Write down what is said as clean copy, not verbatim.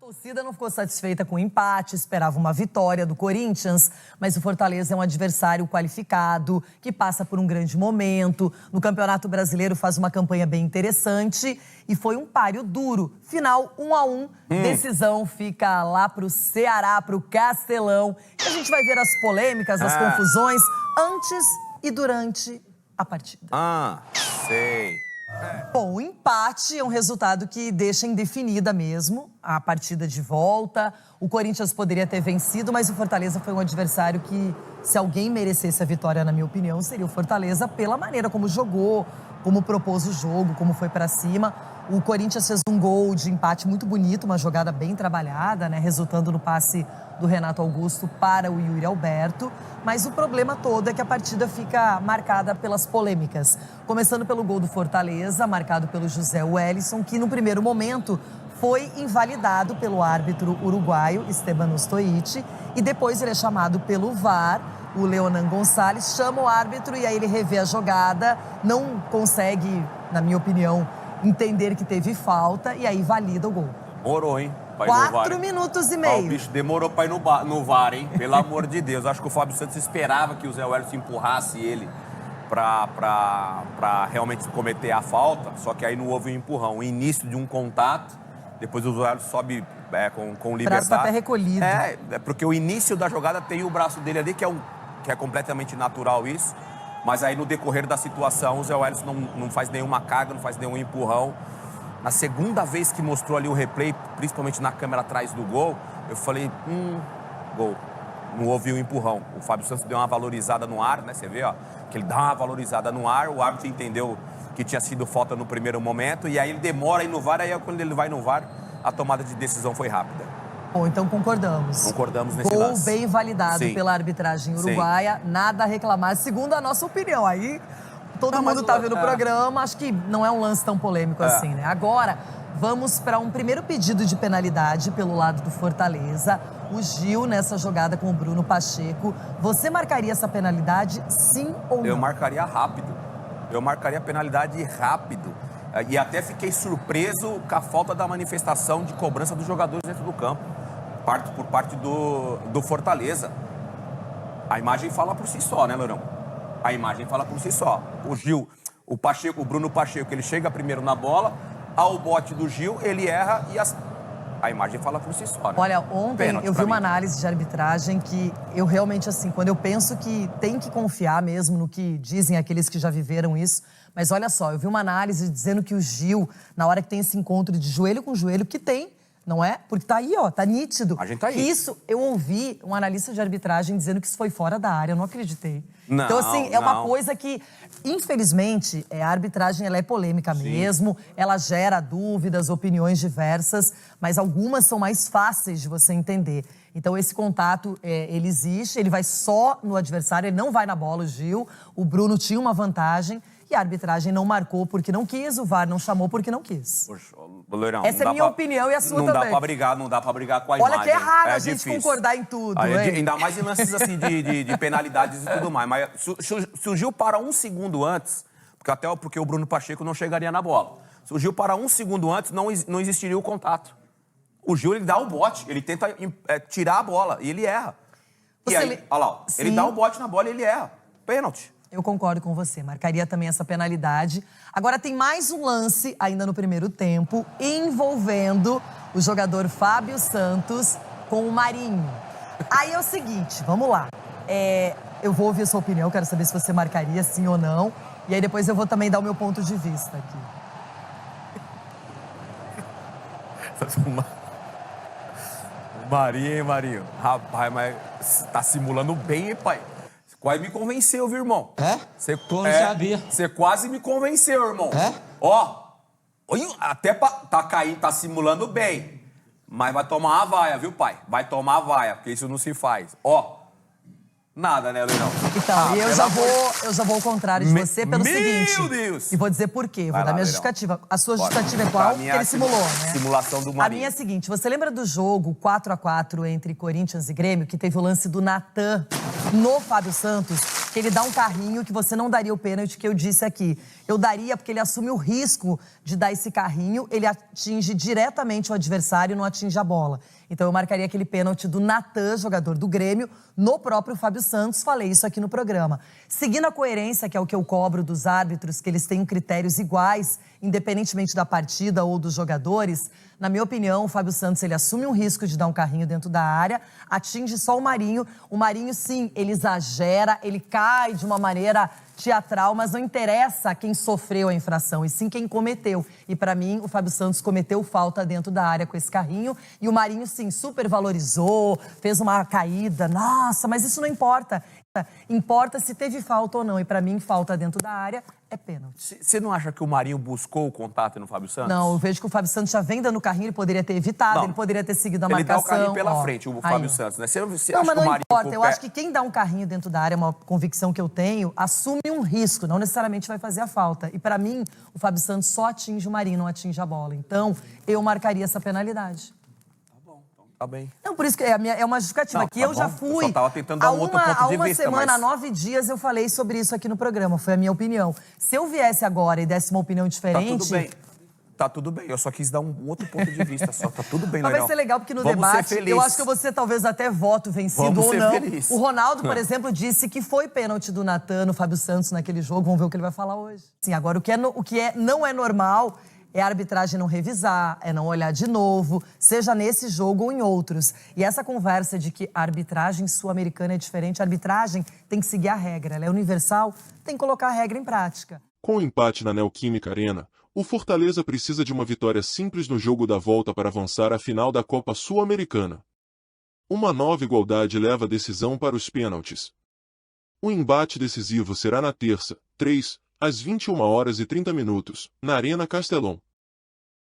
A torcida não ficou satisfeita com o empate, esperava uma vitória do Corinthians, mas o Fortaleza é um adversário qualificado, que passa por um grande momento. No Campeonato Brasileiro faz uma campanha bem interessante e foi um páreo duro. Final 1-1, decisão fica lá pro Ceará, pro Castelão. E a gente vai ver as polêmicas, as confusões antes e durante a partida. Sei. Bom, o empate é um resultado que deixa indefinida mesmo a partida de volta. O Corinthians poderia ter vencido, mas o Fortaleza foi um adversário que, se alguém merecesse a vitória, na minha opinião, seria o Fortaleza pela maneira como jogou, como propôs o jogo, como foi pra cima. O Corinthians fez um gol de empate muito bonito, uma jogada bem trabalhada, né, resultando no passe do Renato Augusto para o Yuri Alberto. Mas o problema todo é que a partida fica marcada pelas polêmicas. Começando pelo gol do Fortaleza, marcado pelo José Wellison, que no primeiro momento foi invalidado pelo árbitro uruguaio, Esteban Stoichi, e depois ele é chamado pelo VAR, o Leonan Gonçalves, chama o árbitro e aí ele revê a jogada, não consegue, na minha opinião, entender que teve falta e aí valida o gol. Demorou, hein? 4 minutos e meio. O bicho demorou pra ir no VAR, hein? Pelo amor de Deus. Acho que o Fábio Santos esperava que o Zé Wellison empurrasse ele pra realmente cometer a falta, só que aí não houve um empurrão. O início de um contato, depois o Zé Wellison sobe com liberdade. Braço até recolhido. É porque o início da jogada tem o braço dele ali, que é completamente natural isso. Mas aí no decorrer da situação, o Zé Wellison não faz nenhuma carga, não faz nenhum empurrão. Na segunda vez que mostrou ali o replay, principalmente na câmera atrás do gol, eu falei, gol. Não houve um empurrão. O Fábio Santos deu uma valorizada no ar, né? Você vê, ó, que ele dá uma valorizada no ar, o árbitro entendeu que tinha sido falta no primeiro momento, e aí ele demora a ir no VAR, aí quando ele vai no VAR, a tomada de decisão foi rápida. Bom, então concordamos. Concordamos nesse gol lance. Bem validado pela arbitragem uruguaia, nada a reclamar, segundo a nossa opinião. Aí todo mundo tá vendo o programa, acho que não é um lance tão polêmico assim, né? Agora, vamos para um primeiro pedido de penalidade pelo lado do Fortaleza. O Gil, nessa jogada com o Bruno Pacheco. Você marcaria essa penalidade, sim ou não? Eu marcaria rápido. Eu marcaria a penalidade rápido. E até fiquei surpreso com a falta da manifestação de cobrança dos jogadores dentro do campo. Por parte do Fortaleza. A imagem fala por si só, né, Lourão? A imagem fala por si só. O Gil, o Bruno Pacheco, ele chega primeiro na bola, ao bote do Gil, ele erra e a imagem fala por si só, né? Olha, ontem eu vi uma análise de arbitragem que eu realmente, assim, quando eu penso que tem que confiar mesmo no que dizem aqueles que já viveram isso, mas olha só, eu vi uma análise dizendo que o Gil, na hora que tem esse encontro de joelho com joelho, que tem, não é? Porque tá aí, ó, tá nítido. A gente tá aí. Isso, eu ouvi um analista de arbitragem dizendo que isso foi fora da área, eu não acreditei. Não, então, assim, é uma coisa que, infelizmente, a arbitragem ela é polêmica mesmo, ela gera dúvidas, opiniões diversas, mas algumas são mais fáceis de você entender. Então, esse contato, ele existe, ele vai só no adversário, ele não vai na bola, o Gil. O Bruno tinha uma vantagem. E a arbitragem não marcou porque não quis, o VAR não chamou porque não quis. Poxa, Lourão, essa é a minha opinião e a sua também. Não dá pra brigar com a imagem. Olha que é raro a gente concordar em tudo, hein? Ainda mais em lances assim de penalidades e tudo mais. Mas se o Gil para um segundo antes, porque o Bruno Pacheco não chegaria na bola. Se o Gil para um segundo antes, não existiria o contato. O Gil, ele dá o bote, ele tenta tirar a bola e ele erra. E aí, olha lá, ele dá o bote na bola e ele erra. Pênalti. Eu concordo com você, marcaria também essa penalidade. Agora tem mais um lance, ainda no primeiro tempo, envolvendo o jogador Fábio Santos com o Marinho. Aí é o seguinte, vamos lá. Eu vou ouvir a sua opinião, quero saber se você marcaria sim ou não. E aí depois eu vou também dar o meu ponto de vista aqui. Marinho, hein, Marinho? Rapaz, mas tá simulando bem, hein, pai? Quase me convenceu, viu, irmão? Não sabia. Você quase me convenceu, irmão. Olha, até tá caindo, tá simulando bem. Mas vai tomar uma vaia, viu, pai? Vai tomar uma vaia, porque isso não se faz. Nada, né, Leirão? Então, eu já vou ao contrário de você pelo seguinte. Meu Deus! E vou dizer por quê. Vou dar minha justificativa. A sua justificativa é qual? Porque ele simulou, né? Simulação do Marinho. A minha é a seguinte, você lembra do jogo 4-4 entre Corinthians e Grêmio, que teve o lance do Natan no Fábio Santos? que ele dá um carrinho que você não daria o pênalti que eu disse aqui. Eu daria porque ele assume o risco de dar esse carrinho, ele atinge diretamente o adversário e não atinge a bola. Então eu marcaria aquele pênalti do Natan, jogador do Grêmio, no próprio Fábio Santos, falei isso aqui no programa. Seguindo a coerência, que é o que eu cobro dos árbitros, que eles tenham critérios iguais, independentemente da partida ou dos jogadores, na minha opinião, o Fábio Santos, ele assume um risco de dar um carrinho dentro da área, atinge só o Marinho. O Marinho, sim, ele exagera, ele cai de uma maneira teatral, mas não interessa quem sofreu a infração, e sim quem cometeu. E para mim, o Fábio Santos cometeu falta dentro da área com esse carrinho, e o Marinho, sim, super valorizou, fez uma caída. Nossa, mas isso não importa. Importa se teve falta ou não, e para mim, falta dentro da área é pênalti. Você não acha que o Marinho buscou o contato no Fábio Santos? Não, eu vejo que o Fábio Santos já vem dando carrinho, ele poderia ter evitado, Não. ele poderia ter seguido a Ele dá marcação. o carrinho pela ó. frente, o Aí, Fábio ó. Santos, né? Você Não, acha mas que o não Marinho importa. Eu acho que quem dá um carrinho dentro da área, é uma convicção que eu tenho, assume um risco, não necessariamente vai fazer a falta. E para mim, o Fábio Santos só atinge o Marinho, não atinge a bola. Então, eu marcaria essa penalidade. Tá bem. Não, por isso que é uma justificativa. Não, que tá eu já bom. fui. Eu só tava tentando dar um outro ponto de Há uma vista, semana, mas- há 9 dias, eu falei sobre isso aqui no programa. Foi a minha opinião. Se eu viesse agora e desse uma opinião Tá diferente... tudo bem. Tá tudo bem. Eu só quis dar um outro ponto de vista só. Tá tudo bem, Mas legal. vai ser legal, porque no Vamos debate, ser felizes. eu acho que você talvez até voto vencido Vamos ou ser não. felizes. O Ronaldo, por exemplo, disse que foi pênalti do Natan no Fábio Santos naquele jogo. Vamos ver o que ele vai falar hoje. Sim, agora, não é normal é a arbitragem não revisar, é não olhar de novo, seja nesse jogo ou em outros. E essa conversa de que a arbitragem sul-americana é diferente, a arbitragem tem que seguir a regra, ela é universal, tem que colocar a regra em prática. Com o empate na Neoquímica Arena, o Fortaleza precisa de uma vitória simples no jogo da volta para avançar à final da Copa Sul-Americana. Uma nova igualdade leva a decisão para os pênaltis. O embate decisivo será na terça, 3, às 21h30, na Arena Castelão.